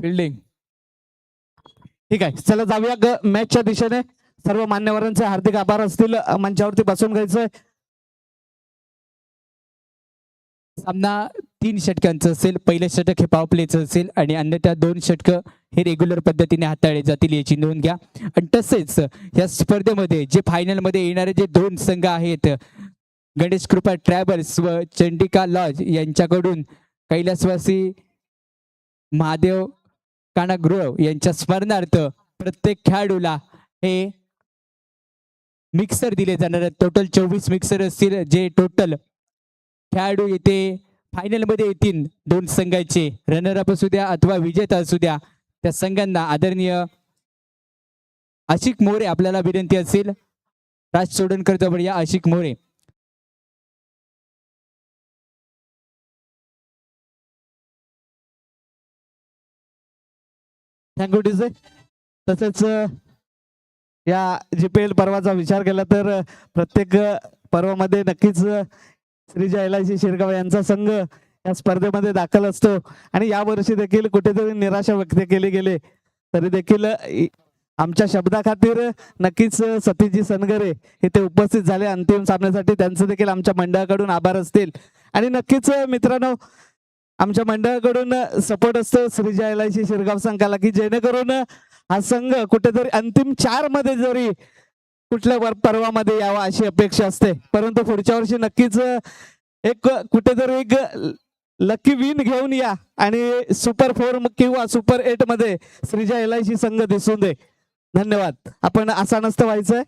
Fielding. ठीक आहे, चला जाऊया मॅचच्या दिशेने. सर्व मान्यवरांचे हार्दिक आभार असतील. मंचावरती बसून घ्यायचंय. सामना 3 षटकांचं असेल. पहिलं षटक हे पॉवर प्लेचं असेल आणि अन्यथा 2 षटकं हे रेग्युलर पद्धतीने हाताळले जातील, याची नोंद घ्या. आणि तसेच या स्पर्धेमध्ये जे फायनलमध्ये येणारे जे 2 संघ आहेत, गणेश कृपा ट्रॅव्हल्स व चंडिका लॉज यांच्याकडून कैलासवासी महादेव कानागृह यांच्या स्मरणार्थ प्रत्येक खेळाडूला हे मिक्सर दिले जाणार आहेत. टोटल 24 मिक्सर असतील. जे टोटल खेळाडू येथे फायनलमध्ये येतील 2 संघाचे, रनरअप असू द्या अथवा विजेता असू द्या, त्या संघांना आदरणीय आशिक मोरे आपल्याला विनंती असेल. राज सोडणकर जवळ या. आशिक मोरे. Thank you DJ. तसेच या जीपीएल पर्वाचा विचार केला तर प्रत्येक पर्वामध्ये नक्कीच श्री जयलाजी शिरगाव यांचा संघ या स्पर्धेमध्ये दाखल असतो आणि यावर्षी देखील कुठेतरी निराशा व्यक्त केली गेली तरी देखील आमच्या शब्दाखातीर नक्कीच सतीजी सनगरे इथे उपस्थित झाले अंतिम सामन्यासाठी. त्यांचं देखील आमच्या मंडळाकडून आभार असतील. आणि नक्कीच मित्रांनो, आमच्या मंडळाकडून सपोर्ट असतो श्री जयलाजी शिरगाव संघाला, की जेणेकरून हा संघ कुठेतरी अंतिम 4 मध्ये जरी कुठल्या पर्वामध्ये यावा अशी अपेक्षा असते. परंतु पुढच्या वर्षी नक्कीच एक कुठेतरी एक लकी विन घेऊन या आणि सुपर 4 किंवा सुपर 8 मध्ये श्रीजा एलआयसी संघ दिसून दे. धन्यवाद. आपण असा नसतं व्हायचंय.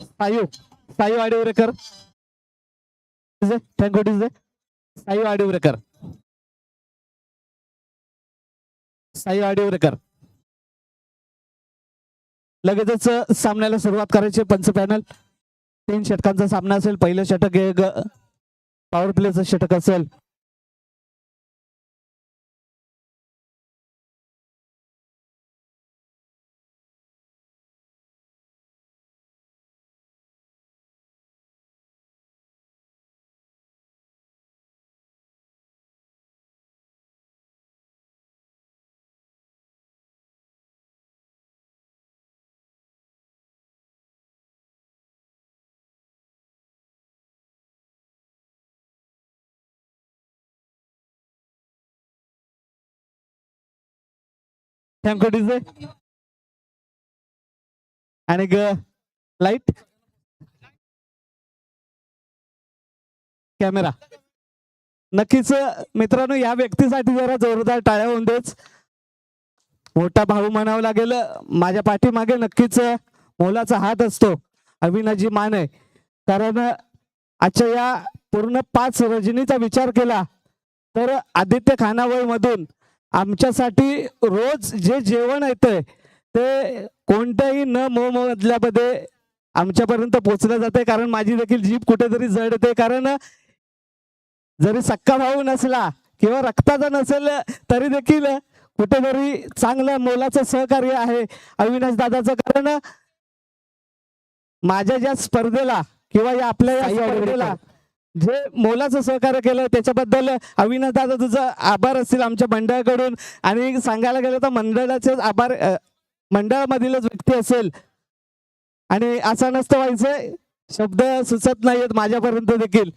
सायू सायू आडिवरेकर. Thank you DJ. सायू आडिवरेकर. सायू आडिवरेकर. लगेचच सामन्याला सुरुवात करायची. पंच पॅनल 3 षटकांचा सामना असेल. पहिलं षटक एक पॉवर प्लेचं षटक असेल. Thank you DJ. आणि लाईट कॅमेरा. नक्कीच मित्रांनो, या व्यक्तीसाठी जरा जोरदार टाळ्या होऊन देच. मोठा भाऊ म्हणावं लागेल. माझ्या पाठीमागे नक्कीच मोलाचा हात असतो अविनाशजी माने. कारण आजच्या या पूर्ण 5 रजनीचा विचार केला तर आदित्य खानावळ मधून आमच्यासाठी रोज जे जेवण येतंय ते कोणत्याही न मोबदल्यामध्ये आमच्यापर्यंत पोहोचलं जाते. कारण माझी देखील जीभ कुठेतरी जळते. कारण जरी सक्का भाऊ नसला किंवा रक्ताचा नसेल तरी देखील कुठेतरी चांगलं मोलाचं सहकार्य आहे अविनाश दादाचं. कारण माझ्या ज्या स्पर्धेला किंवा या आपल्या या स्पर्धेला जे मोलाचं सहकार्य केलं त्याच्याबद्दल अविनाश दादा तुझं आभार असतील आमच्या मंडळाकडून. आणि सांगायला गेलं तर मंडळाचे आभार मंडळामधीलच व्यक्ती असेल. आणि असं नसतं व्हायचंय. शब्द सुचत नाहीयेत माझ्यापर्यंत देखील.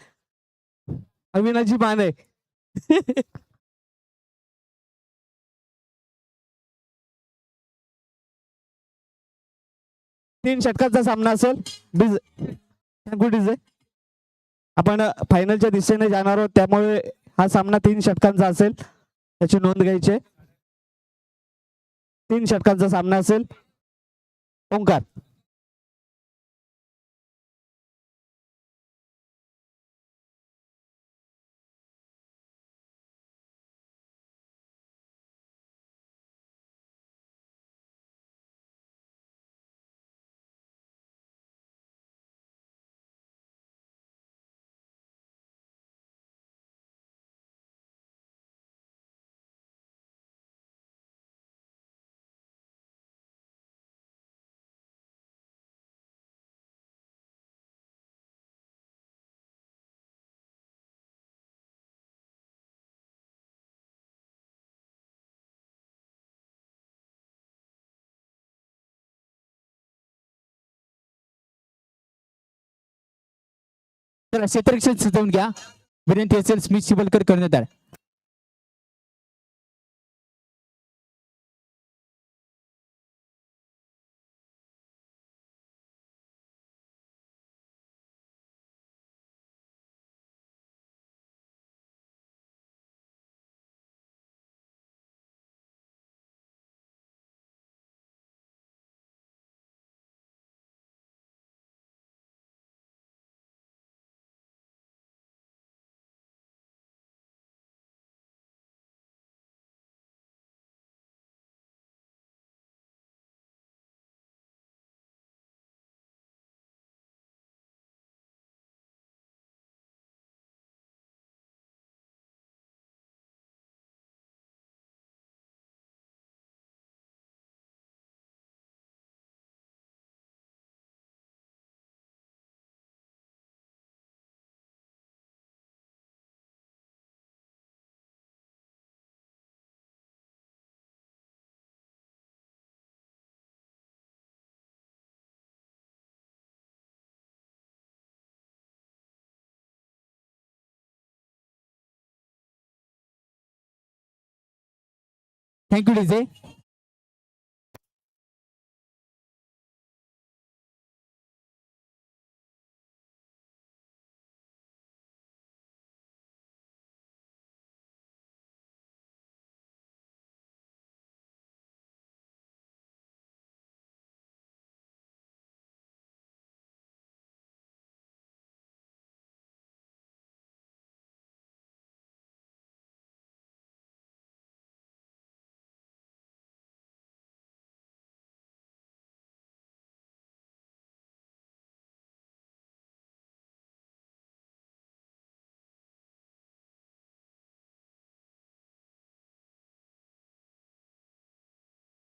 अविनाशजी माने. 3 षटकांचा सामना असेल. Thank you DJ. आपण फायनलच्या दिशेने जाणार आहोत त्यामुळे हा सामना 3 षटकांचा असेल, त्याची नोंद घ्यायची. 3 षटकांचा सामना असेल. ओंकार. तर क्षेत्ररक्षण सजवून घ्या. विनंती असेल स्मिथ शिवलकर कर्णधार. Thank you DJ.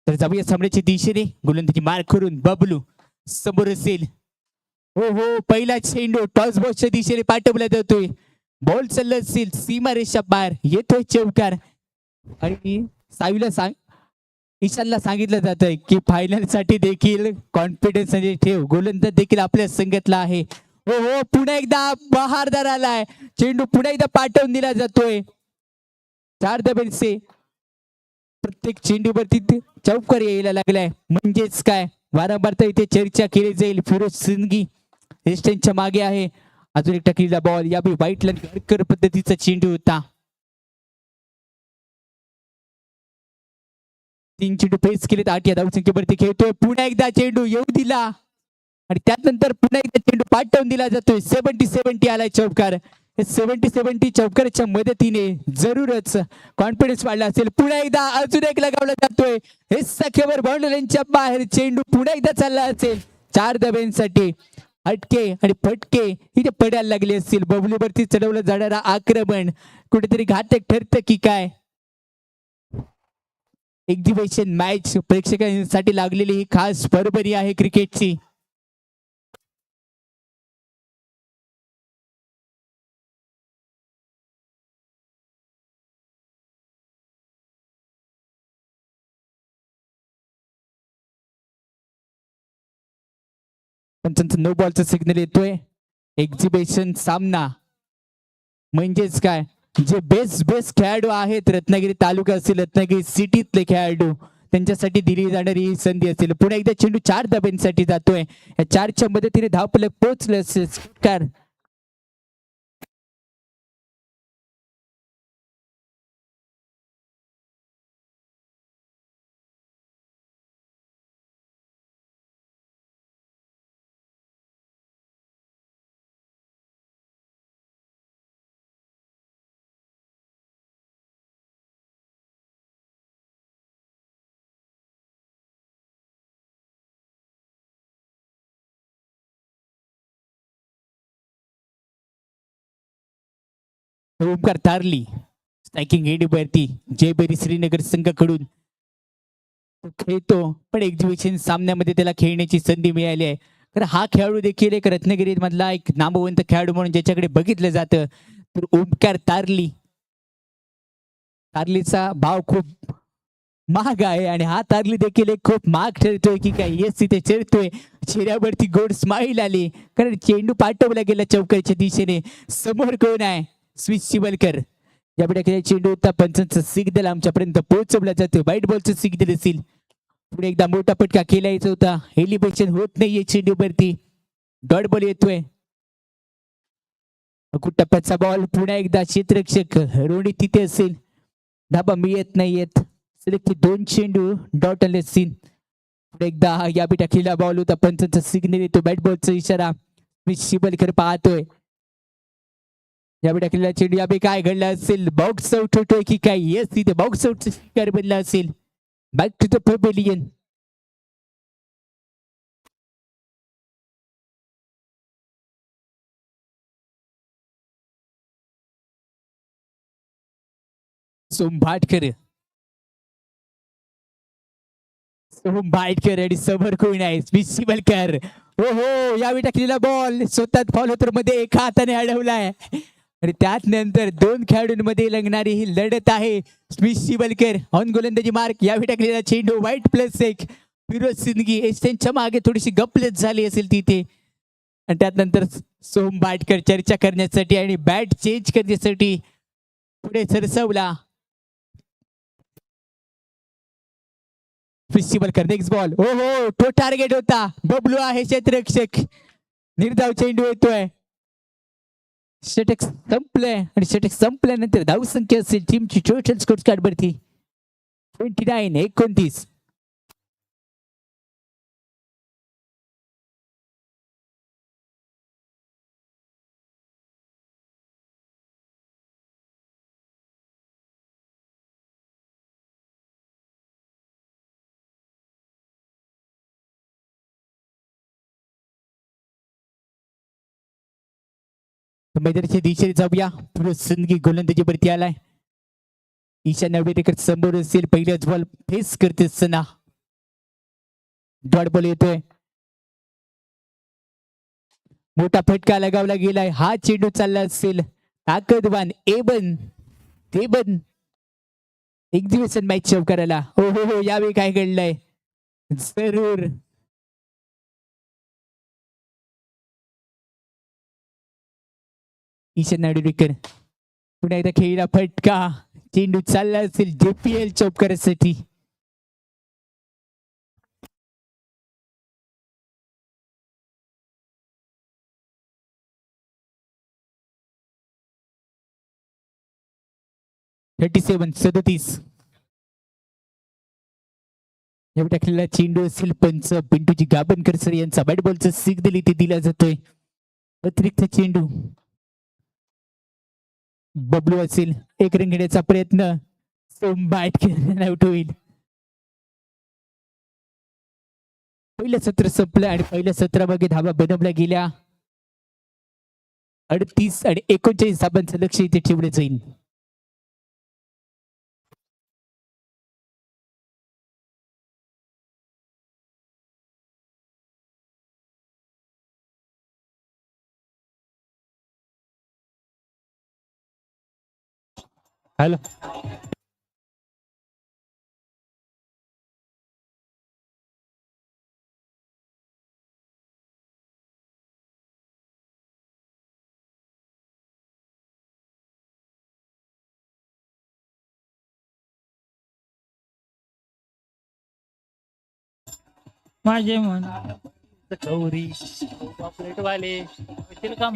तर जाऊया सामन्याच्या दिशेने. गोलंदाजी मार करून बबलू समोर असेल. हो हो, पहिला चेंडू टॉस बॉक्सच्या दिशेने पाठवला जातोय. बॉल चालला असेल सीमारेषा पार, येतोय चौकार. आणि साईला सांग, ईशानला सांगितलं जातंय की फायनल साठी देखील कॉन्फिडन्स ठेव. गोलंदाज देखील आपल्या संघातला आहे. हो हो, पुन्हा एकदा बहारदार आलाय. चेंडू पुन्हा एकदा पाठवून दिला जातोय. 4 धाब्यांचे प्रत्येक चेंडूवरती चौकार यायला लागलाय. म्हणजेच काय, वारंवार तर इथे चर्चा केली जाईल. फिरोज सिंगी रेस्टनच्या मागे आहे. अजून एक टाकलेला बॉल, या व्हाईट लाईन हडकर पद्धतीचा चेंडू होता. 3 चेंडू फेस केलेत. 8 या धावसंख्येवरती खेळतोय. पुन्हा एकदा चेंडू येऊ दिला आणि त्यानंतर पुन्हा एकदा चेंडू पाठवून दिला जातोय. 70-70 आलाय चौकार. 70-70 चौकाराच्या मदतीने जरूरच कॉन्फिडन्स वाढला असेल. पुन्हा एकदा अजून एक लगावला जातोय. हे सख्यावर बाउंड्रीच्या बाहेर चेंडू पुन्हा एकदा चालला असेल. 4 धाब्यांसाठी हटके आणि फटके इथे पडायला लागले असतील. बबलूवरती चढवलं जाणारा आक्रमण कुठेतरी घातक ठरतं की काय. एक्झिबिशन मॅच प्रेक्षकांसाठी लागलेली ही खास परभणी आहे क्रिकेटची. पंचांचं नो बॉलचा सिग्नल येतोय. एक्झिबिशन सामना म्हणजेच काय, जे बेस्ट बेस्ट खेळाडू आहेत रत्नागिरी तालुका असेल, रत्नागिरी सिटीतले खेळाडू, त्यांच्यासाठी दिली जाणारी ही संधी असेल. पुन्हा एकदा चेंडू 4 धाब्यांसाठी जातोय. या 4च्या मदतीने धावफलक पोहोचले असेल. ओमकार तारली स्ट्रायकिंग एडी वरती जयबेरी श्रीनगर संघाकडून खेळतो. पण एक्झिबिशन सामन्यामध्ये त्याला खेळण्याची संधी मिळाली आहे. कारण हा खेळाडू देखील एक रत्नागिरी मधला एक नामवंत खेळाडू म्हणून ज्याच्याकडे बघितलं जातं. तर ओमकार तारली, तारलीचा भाव खूप महाग आहे आणि हा तारली देखील एक खूप महाग ठरतोय की काय येस तिथे चढतोय. चेहऱ्यावरती गोड स्माईल आली कारण चेंडू पाठवला गेला चौकाच्या दिशेने. समोर कोण आहे? स्विस शिवलकर. या बेटा चेंडू होता पंचांचा सिग्नल आमच्यापर्यंत पोहोचवला जातो. व्हाईट बॉलचं सिग्नल असेल. पुढे एकदा मोठा फटका केला यायचा होता. एलिव्हेशन होत नाहीये चेंडूवरती. डॉट बॉल येतोय. टप्प्याचा बॉल पुन्हा एकदा क्षेत्ररक्षक रोणी तिथे असेल. धाबा मिळत नाहीयेत. सिलेक्ट 2 चेंडू डॉट आले असतील. पुढे एकदा या बेटा खेळला बॉल होता पंचांचा सिग्नल येतो. बॅट बॉलचा इशारा शिवलकर पाहतोय. या बेटा खेळला चेंडू या बे काय घडला असेल? बॉक्स आउट होतोय की काय? येस तिथे बॉक्स आउटचा शिकार बनला असेल. Back to the pavilion. Som Bhatkar आणि समोर कोण आहे? स्मिथ शिवलकर. हो हो यावेळी टाकलेला बॉल स्वतः फॉलोतर मध्ये एका हाताने अडवलाय आणि त्यात नंतर 2 खेळाडूंमध्ये रंगणारी ही लढत आहे. स्मिथ शिवलकर ऑन गोलंदाजी मार्क. यावेळी टाकलेला चेंडू व्हाईट +1 फिरोज सिंदगी त्यांच्या मागे थोडीशी गपलत झाली असेल तिथे आणि त्यात नंतर सोम भाटकर चर्चा करण्यासाठी आणि बॅट चेंज करण्यासाठी पुढे सरसवला. Shivalkar next ball. हो हो तो टार्गेट होता. बबलू आहे क्षेत्ररक्षक. निर्धाव चेंडू येतोय. षटक संपलंय आणि षटक संपल्यानंतर धावसंख्या असेल टीमची टोटल स्कोर कार्ड वरती 29-29. मैदानाच्या दिशेने जाऊया. फिरोज सिंदगी गोलंदाजीवरती आलाय. ईशान्य वेडेकर समोर असेल. पहिल्याच बॉल फेस करते सना. डॉट बॉल येतोय. मोठा फटका लगावला गेलाय. हा चेंडू चालला असेल. ताकदवान एबन तेबन एक दिवस मॅच शो करायला. हो हो हो यावेळी काय घडलंय? जरूर ईशान नाडेकर पुन्हा एकदा खेळला फटका. चेंडू चालला असेल JPL चौप करायसाठी. एवढ्या टाकलेला चेंडू असेल. पंच पिंटूजी गाभणकर सर यांचा बॅट बॉलचा सिग्नल इथे दिला जातोय. अतिरिक्त चेंडू बबलू असेल. एक रन घेण्याचा प्रयत्न. सोम भाटकर आउट होईल. पहिलं सत्र संपलं आणि पहिल्या सत्रामध्ये धावा बनवल्या गेल्या. 38 आणि 39 धाबांचं लक्ष इथे ठेवलं जाईल. हॅलो माझे मन गौरी चॉकलेट वाले येतील का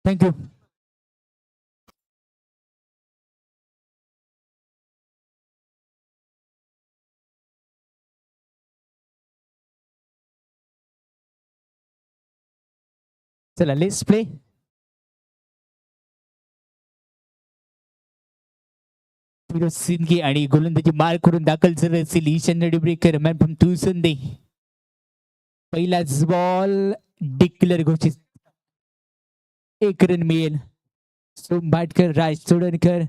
थँक्यू. चला लेट्स प्ले. फिरोज सिंदगी आणि गोलंदाजी मार करून दाखल झाले असेल ईशान्य डिब्रेकर मॅन फ्रॉम तुसंदे. पहिलाच बॉल डिक्लेअर घोषित. 1 रन मिळेल. सोम भाटकर, राज चोडणकर,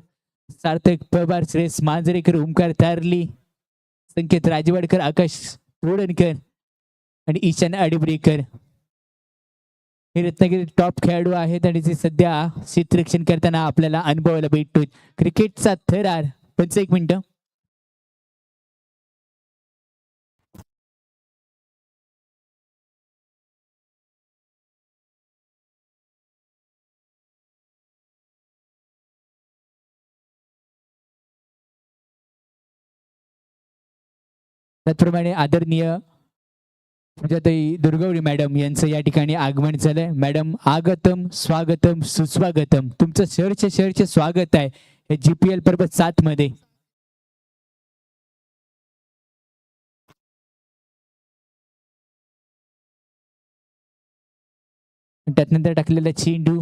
सार्थक पवार, श्रेयस मांजरेकर, ओमकार तारली, संकेत राजवाडकर, आकाश तोडणकर आणि ईशान आडिबरेकर हे रत्नागिरी टॉप खेळाडू आहेत आणि जे सध्या क्षेत्ररक्षण करताना आपल्याला अनुभवायला भेटतो. क्रिकेटचा थरार. 1 मिनिट. त्याचप्रमाणे आदरणीय पूजाताई दुर्गवडी मॅडम यांचं या ठिकाणी आगमन झालंय. मॅडम आगतम स्वागतम सुस्वागतम. तुमचं शहरचे स्वागत आहे हे GPL पर्वत 7 मध्ये. त्यानंतर टाकलेला चेंडू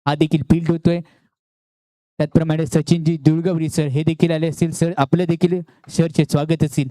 हा देखील फील्ड होतोय. त्याचप्रमाणे सचिनजी दुर्गवडी सर हे देखील आले असतील. सर आपलं देखील शहरचे स्वागत असेल.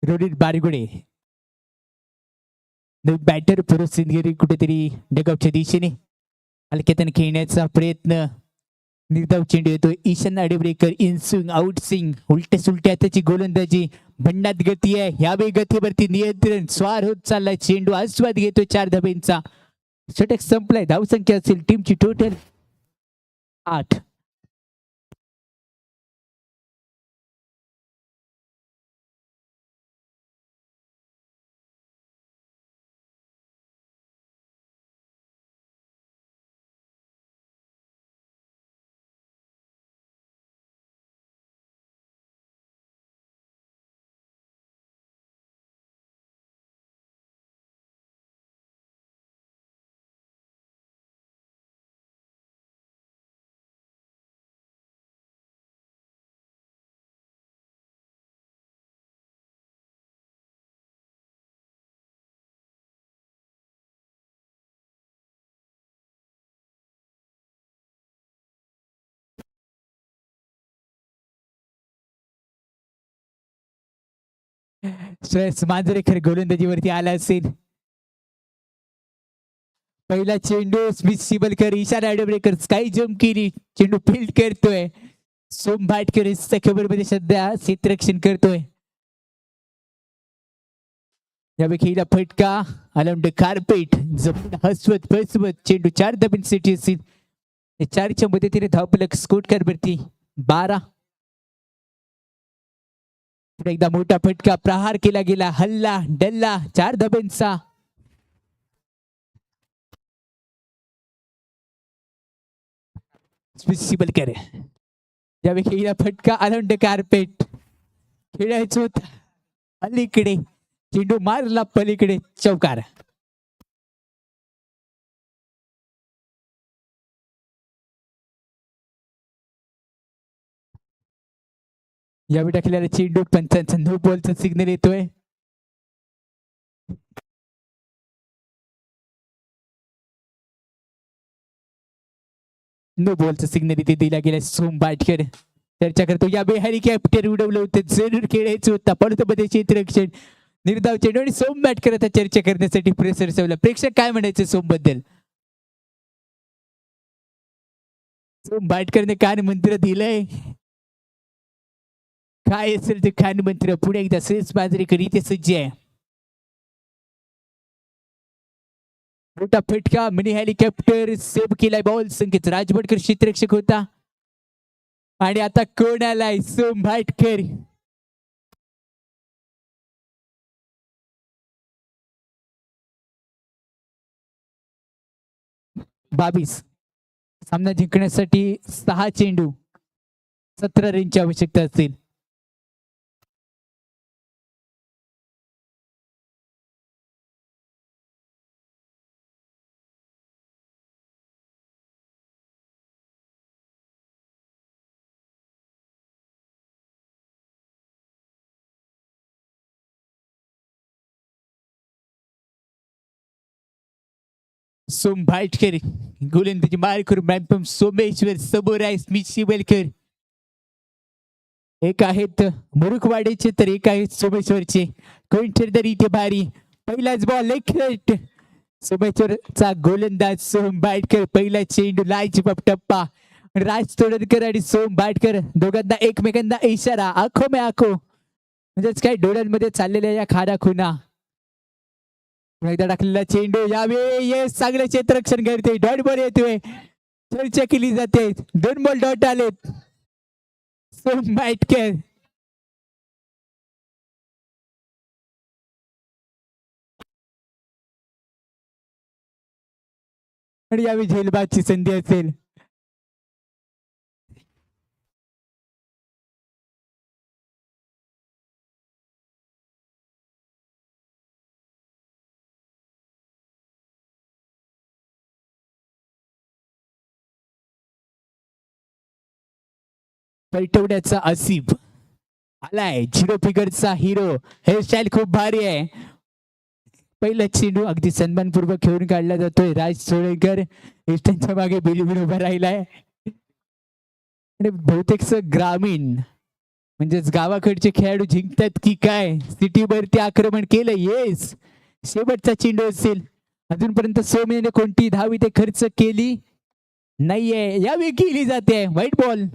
रोहित बारगुडे बॅटर पुरस्थितगिरी कुठेतरी डगआउटच्या दिशेने हलक्यातून खेळण्याचा प्रयत्न. निर्धाव चेंडू येतो. Ishan Adibarekar in swing out swing उलटे सुलटे त्याची गोलंदाजी. भन्नाट गती आहे. ह्यावेळी गतीवरती नियंत्रण स्वार होत चाललाय. चेंडू आस्वाद घेतोय 4 धाब्यांचा. षटक संपलाय. धावसंख्या असेल टीमची टोटल 8. श्रेयस मांजरेकर गोलंदाजीवरती आला असेल. पहिला चेंडू स्मिथ शिबलकर ईशान आडिबरेकर स्काय जम्प केली. चेंडू फील्ड करतोय. सोम भाटकर खबर मध्ये सध्या क्षेत्ररक्षण करतोय. यापैकी फटका अलाउंड कार्पेट जमीन हसवत फसवत चेंडू 4 धाब्यांसाठी असेल. 4च्या मदतीने धावफलक स्कोर करवरती 12. एकदा मोठा फटका प्रहार केला गेला. हल्ला डल्ला 4 धाब्यांचा. शिबलकर यावेळी फटका अलाउंड कार्पेट खेळायचं होत अलीकडे. चेंडू मारला पलीकडे. चौकार. यावेळी टाकलेला चेंडू पंचांचा नो बॉलचा सिग्नल येतोय. नो बॉलचा सिग्नल इथे दिला गेला. सोम बाटकर चर्चा करतो. या बेहारी कॅप्टन उडवलं होतं. जरूर खेळायचं होतं. परतमध्ये क्षेत्ररक्षण निर्धाव चेंडू आणि सोम बाटकर आता चर्चा करण्यासाठी प्रेसर ठेवला. प्रेक्षक काय म्हणायचं सोम बद्दल? सोम बाटकरने काय मंत्र दिलंय? काय असेल ते खान मंत्र पुढे एकदा श्रेयस बाजरेकर इथे सज्ज आहे. मोठा फटका मिनी हेलिकॉप्टर सेव्ह केलाय बॉल. संकेत राजभटकर क्षेत्ररक्षक होता आणि आता कोण आलाय? सोम भाटकर. बावीस सामना जिंकण्यासाठी 6 चेंडू 17 रनची आवश्यकता असेल. सोम भाटकर गोलंदाजी मार करून मॅपम सोमेश्वर समोर आहे. स्मित शिवलकर एक आहेत मुरुखवाडेचे तर एक आहेत सोमेश्वरचे. कोणतर इथे भारी पहिलाच बॉल लेट. सोमेश्वरचा गोलंदाज सोम भाटकर. पहिला चेंडू लाजबाब टप्पा. राज तोडणकर आणि सोम भाटकर दोघांना एकमेकांना इशारा आखो में आखो म्हणजेच काय डोळ्यांमध्ये चाललेल्या या खाडा खुना. एकदा टाकलेला चेंडू यावेळी ये चांगलं क्षेत्ररक्षण करते. डॉट बॉल येतोय. चर्चा केली जाते. 2 बॉल डॉट आलेत. सोम भाटकर आणि यावेळी झेलबादची संधी असेल. पैठवड्याचा आसिफ आलाय. 0 फिगरचा हिरो. हेअरस्टाईल खूप भारी आहे. पहिला चेंडू अगदी सन्मानपूर्वक खेळून काढला जातोय. राज सोळेकर इष्टांच्या मागे बिलबिल उभा राहिलाय आणि बहुतेक ग्रामीण म्हणजेच गावाकडचे खेळाडू जिंकतात की काय? सिटीवरती आक्रमण केलं. येस शेवटचा चेंडू असेल. अजूनपर्यंत सोमेने कोणती धाव इथे खर्च केली नाहीये. यावेळी केली जाते. White ball.